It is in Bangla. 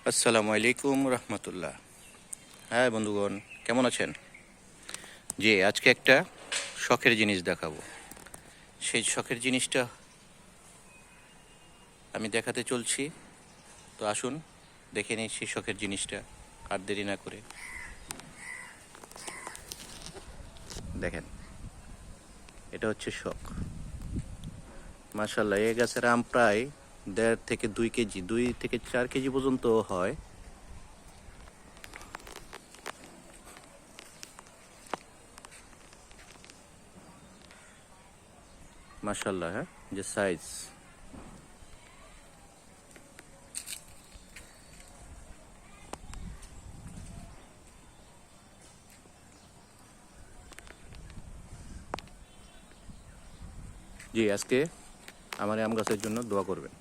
আসসালামু আলাইকুম রহমতুল্লাহ। হ্যাঁ বন্ধুগণ, কেমন আছেন? জি, আজকে একটা শখের জিনিস দেখাবো। সেই শখের জিনিসটা আমি দেখাতে চলছি। তো আসুন দেখে নিই সেই শখের জিনিসটা, আর দেরি না করে। দেখেন, এটা হচ্ছে শখ। মাশাল্লাহ, এই গাছের আম প্রায় 1.5 থেকে 2 কেজি, 2 থেকে 4 কেজি পর্যন্ত হয়। মাশাল্লাহ, হ্যাঁ, যে সাইজ। জি, আজকে আমার এই আম গাছের জন্য দোয়া করবেন।